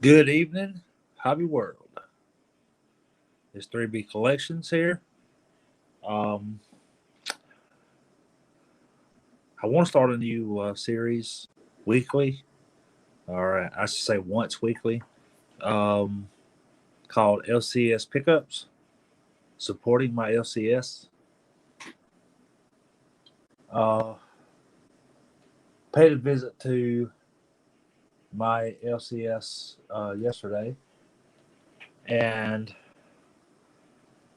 Good evening, Hobby World. It's 3B Collections here. Um, I want to start a new series weekly, or I should say once weekly, um, called LCS Pickups Supporting my LCS. Uh, Paid a visit to my LCS yesterday and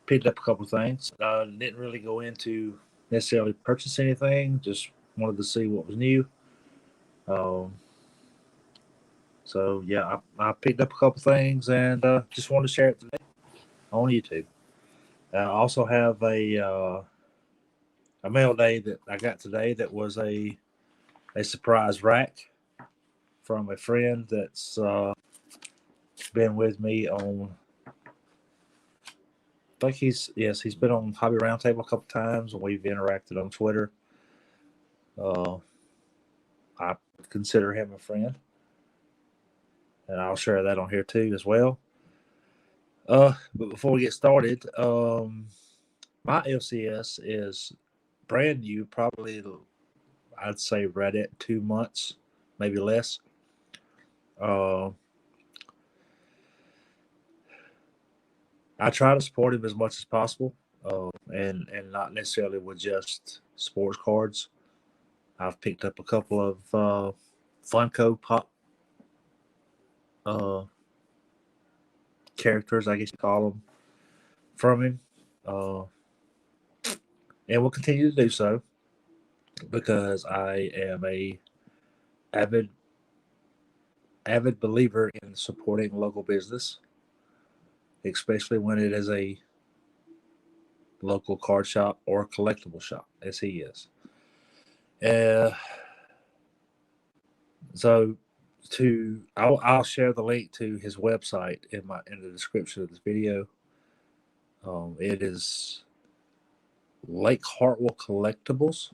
picked up a couple of things. Didn't really go into necessarily purchase anything, just wanted to see what was new. Um, So yeah, I picked up a couple things and just wanted to share it today on YouTube. I also have a mail day that I got today that was a surprise rack from a friend that's been with me on. I think he's been on Hobby Roundtable a couple times and we've interacted on Twitter. Uh, I consider him a friend, and I'll share that on here too as well. But before we get started, my LCS is brand new, probably I'd say right at 2 months, maybe less. Uh, I try to support him as much as possible, and not necessarily with just sports cards. I've picked up a couple of Funko Pop uh, characters, I guess you call them, from him, uh, and will continue to do so because I am a avid avid believer in supporting local business, especially when it is a local card shop or collectible shop, as he is. Uh, so I'll share the link to his website in the description of this video. It is Lake Hartwell Collectibles.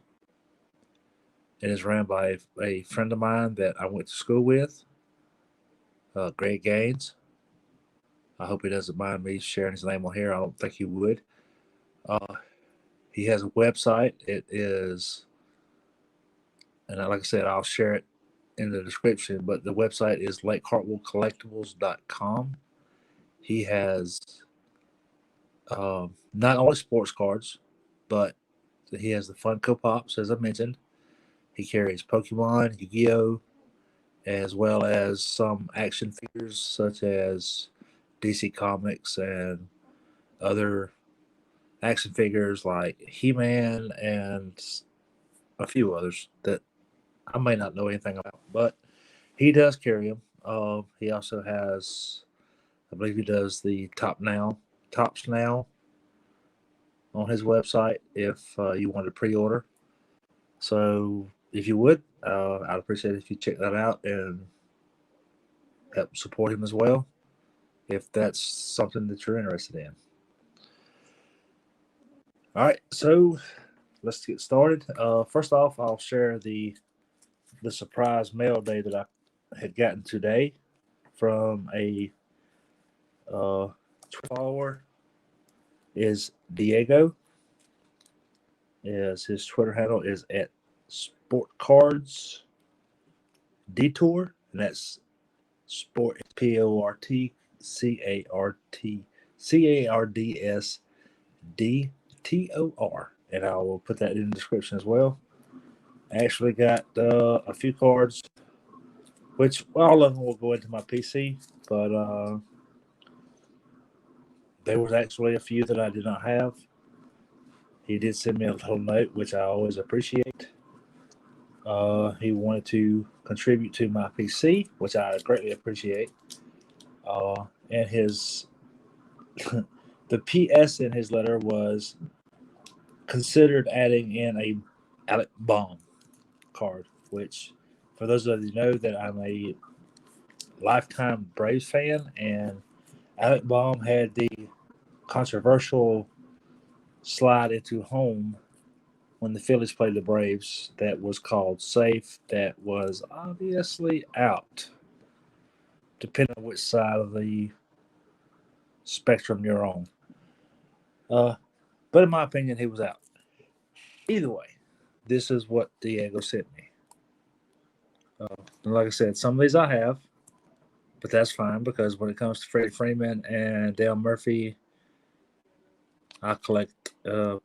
It is ran by a friend of mine that I went to school with, Greg Gaines. I hope he doesn't mind me sharing his name on here. I don't think he would. Uh, he has a website. It is, and like I said, I'll share it in the description, but the website is lakehartwellcollectibles.com. He has not only sports cards, but he has the Funko Pops, as I mentioned. He carries Pokemon, Yu-Gi-Oh, as well as some action figures such as DC Comics and other action figures like He-Man and a few others that I may not know anything about, but he does carry them. He also has, I believe, he does the tops now on his website if you want to pre-order. So if you would, I'd appreciate it if you check that out and help support him as well, if that's something that you're interested in. All right, so let's get started. First off, I'll share the surprise mail day that I had gotten today from a uh, follower. Is Diego. Is his Twitter handle is at Sport Cards Detour, and that's Sport PORTCARDSDTOR, and I will put that in the description as well. I actually got a few cards, which all of them will go into my PC, but there was actually a few that I did not have. He did send me a little note, which I always appreciate. He wanted to contribute to my PC, which I greatly appreciate. And his the PS in his letter was considered adding in a Alec Baum card, which, for those of you who know, that I'm a lifetime Braves fan, and Alec Baum had the controversial slide into home when the Phillies played the Braves that was called safe, that was obviously out depending on which side of the spectrum you're on. But in my opinion, he was out. Either way, this is what Diego sent me. Like I said, some of these I have, but that's fine because when it comes to Freddie Freeman and Dale Murphy, I collect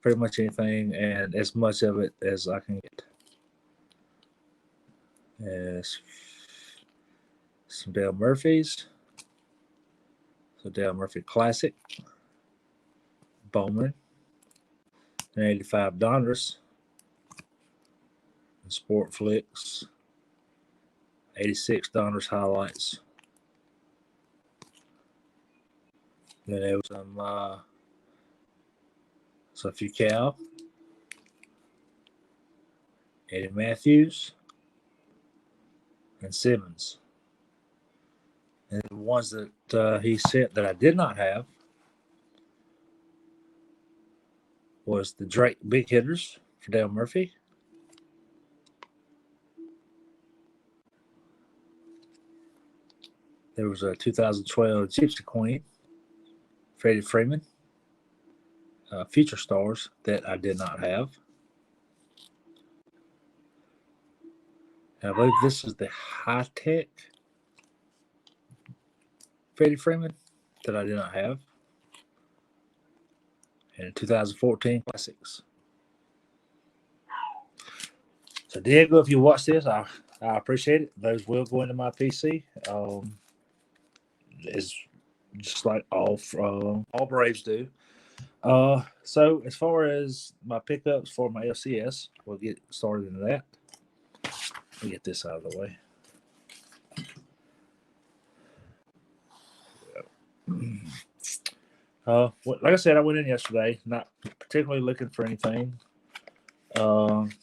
pretty much anything and as much of it as I can get. Yes, some Dale Murphys. So Dale Murphy Classic, Bowman, and 85 Donruss, and Sport Flicks, 86 Donruss highlights. Then there was some few Cal, Eddie Matthews, and Simmons. And the ones that he sent that I did not have was the Drake Big Hitters for Dale Murphy. There was a 2012 Gypsy Queen, Freddie Freeman, Future Stars that I did not have. And I believe this is the High Tech Freddie Freeman that I did not have. And 2014 Classics. So Diego, if you watch this, I appreciate it. Those will go into my PC. It's just like all Braves do. So as far as my pickups for my LCS, we'll get started into that. Let me get this out of the way. Like I said, I went in yesterday, not particularly looking for anything. And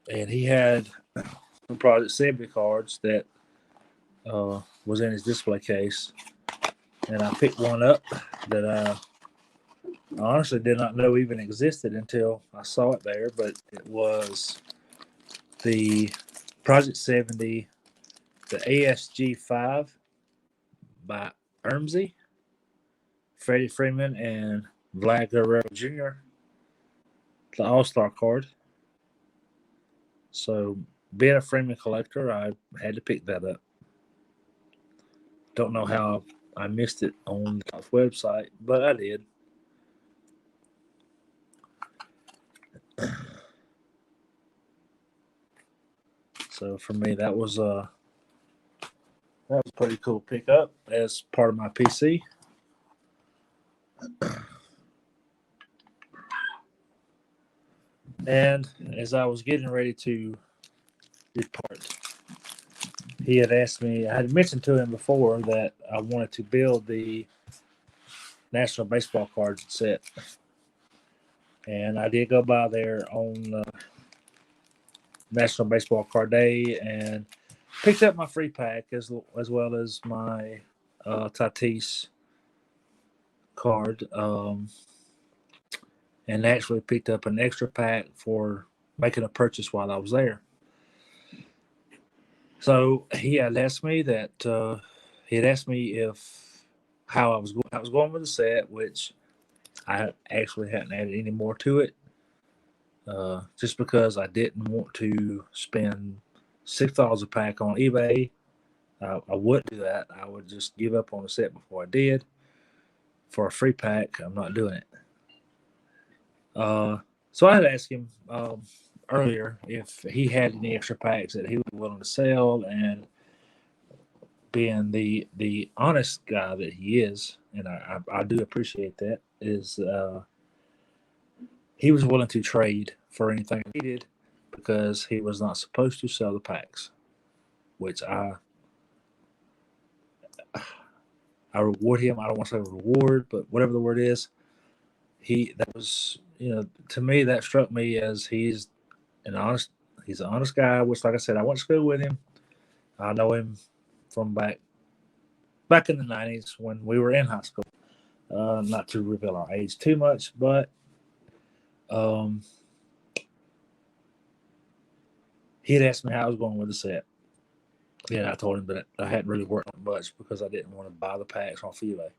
he had some Project 70 cards that was in his display case. And I picked one up that I honestly did not know even existed until I saw it there. But it was the Project 70, the ASG 5 by Ermsey, Freddie Freeman, and Vlad Guerrero Jr., the All-Star card. So, being a Freeman collector, I had to pick that up. Don't know how I missed it on the website, but I did. So for me, that was a pretty cool pickup as part of my PC. And as I was getting ready to depart, he had asked me, I had mentioned to him before that I wanted to build the National Baseball cards set. And I did go by there on National Baseball Card Day and picked up my free pack as well as my Tatis card. And actually picked up an extra pack for making a purchase while I was there. So he had asked me that he had asked me how I was going with the set, which I actually hadn't added any more to it, just because I didn't want to spend $6 a pack on eBay. I wouldn't do that. I would just give up on the set before I did. For a free pack, I'm not doing it. So I had asked him earlier if he had any extra packs that he was willing to sell, and being the honest guy that he is, and I do appreciate that, is he was willing to trade for anything needed because he was not supposed to sell the packs, which I reward him. I don't want to say reward, but whatever the word is, that was, to me, that struck me as he's an honest guy, which, like I said, I went to school with him. I know him from back in the 90s when we were in high school. Not to reveal our age too much, but he had asked me how I was going with the set. Yeah, I told him that I hadn't really worked on much because I didn't want to buy the packs off eBay.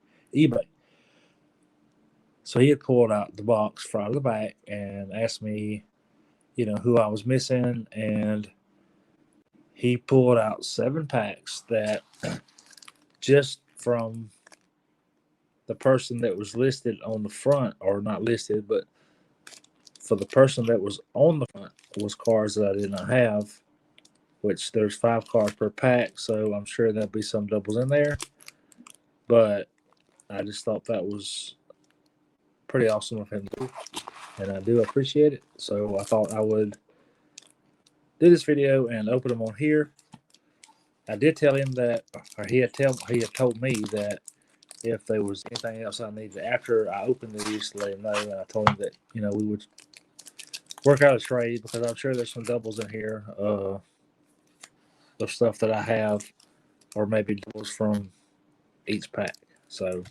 So he had pulled out the box from the back and asked me, who I was missing, and he pulled out 7 packs that just from the person that was listed on the front, or not listed, but for the person that was on the front was cards that I did not have, which there's 5 cards per pack, so I'm sure there'll be some doubles in there. But I just thought that was pretty awesome of him to do, and I do appreciate it. So I thought I would do this video and open them on here. I did tell him that, or he had told me that if there was anything else I needed after I opened these, to let him know. And I told him that we would work out a trade, because I'm sure there's some doubles in here of stuff that I have, or maybe doubles from each pack. So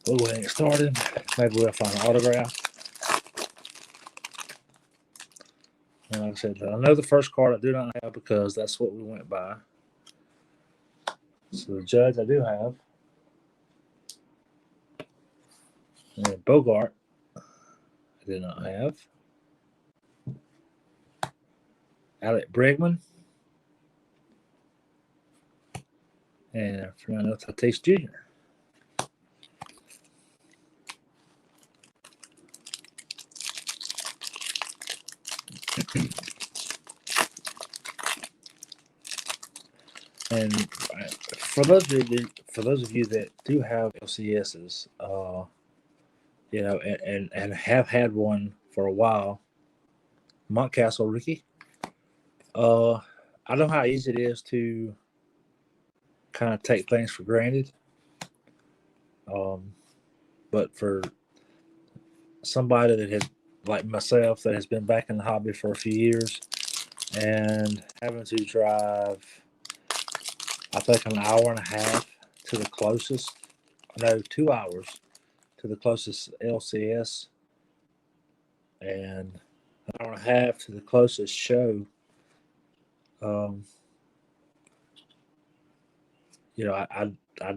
we'll go ahead and get started. Maybe we'll find an autograph. And like I said, I know the first card I do not have because that's what we went by. So the Judge I do have. And Bogart I did not have. Alec Bregman. And Fernando Tatis Jr. And for those of you that do have LCSs, and have had one for a while, Montcastle Ricky. I know how easy it is to kind of take things for granted. But for somebody that has, like myself, that has been back in the hobby for a few years and having to drive, I think, an hour and a half to the closest, 2 hours to the closest LCS, and an hour and a half to the closest show. I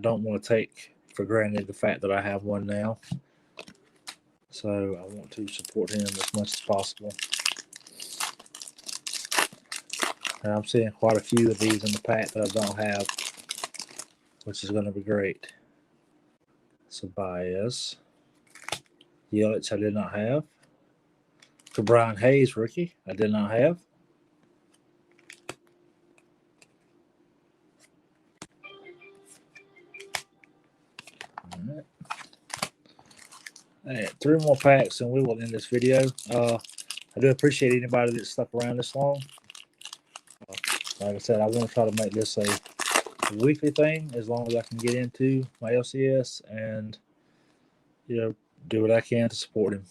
don't want to take for granted the fact that I have one now. So I want to support him as much as possible. And I'm seeing quite a few of these in the pack that I don't have, which is going to be great. So Baez, Yelich I did not have. Brian Hayes rookie I did not have. All right, 3 more packs and we will end this video. I do appreciate anybody that stuck around this long. Like I said, I want to try to make this a weekly thing as long as I can get into my LCS and do what I can to support him.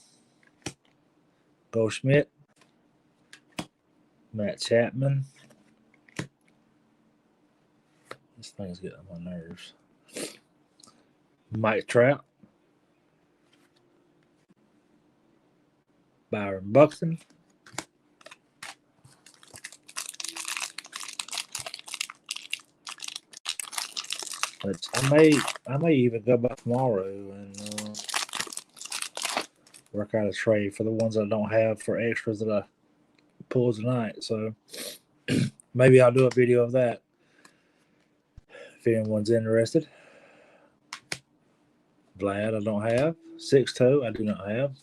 Goldschmidt, Matt Chapman. This thing's getting on my nerves. Mike Trout, Byron Buxton, which I may even go back tomorrow and work out a trade for the ones I don't have for extras that I pulled tonight. So maybe I'll do a video of that if anyone's interested. Vlad I don't have. Sixto I do not have.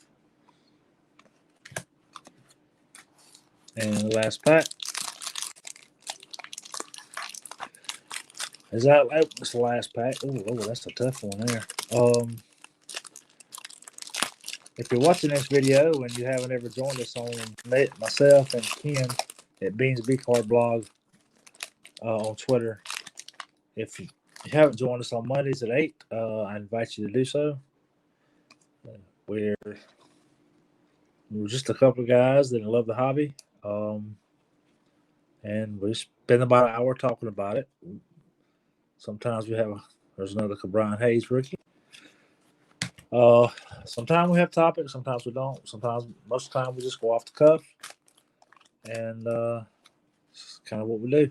And the last pack is that. It's the last pack. Oh, that's a tough one there. If you're watching this video and you haven't ever joined us on myself and Ken at Beans B Card Blog on Twitter, if you haven't joined us on Mondays at 8, I invite you to do so. We're just a couple of guys that love the hobby, and we spend about an hour talking about it. Sometimes there's another Brian Hayes rookie. Sometimes we have topics, sometimes we don't. Most of the time we just go off the cuff, and it's kind of what we do.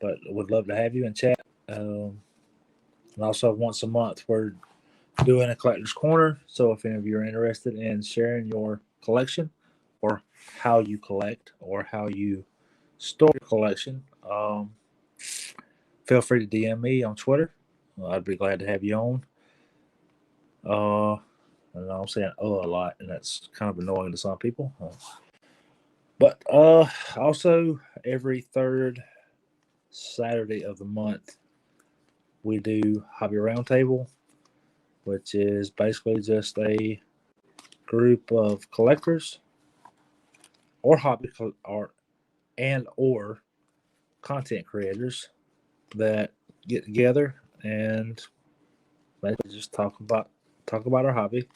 but would love to have you and chat. And also once a month, we're doing a collector's corner. So if any of you are interested in sharing your collection or how you collect or how you store your collection, feel free to DM me on Twitter. I'd be glad to have you on. I know I'm saying a lot, and that's kind of annoying to some people. But also every third Saturday of the month, we do Hobby Roundtable, which is basically just a group of collectors or or content creators that get together and basically just talk about our hobby,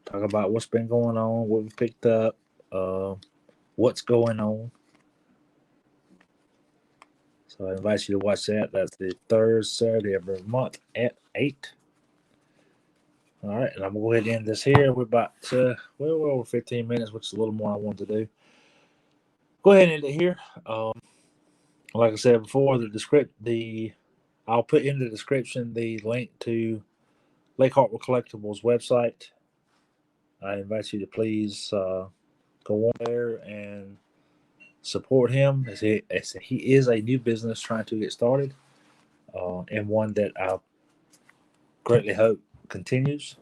talk about what's been going on, what we picked up, uh, what's going on. So I invite you to watch that. That's the third Saturday of every month at 8. All right, and I'm going to go ahead and end this here. We're about we're over 15 minutes, which is a little more I wanted to do. Go ahead and end it here. Like I said before, I'll put in the description the link to Lake Hartwell Collectibles website. I invite you to please go on there and support him as he is a new business trying to get started, and one that I greatly hope continues.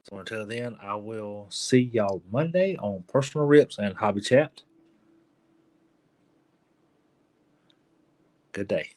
So until then, I will see y'all Monday on Personal Rips and Hobby Chat. Good day.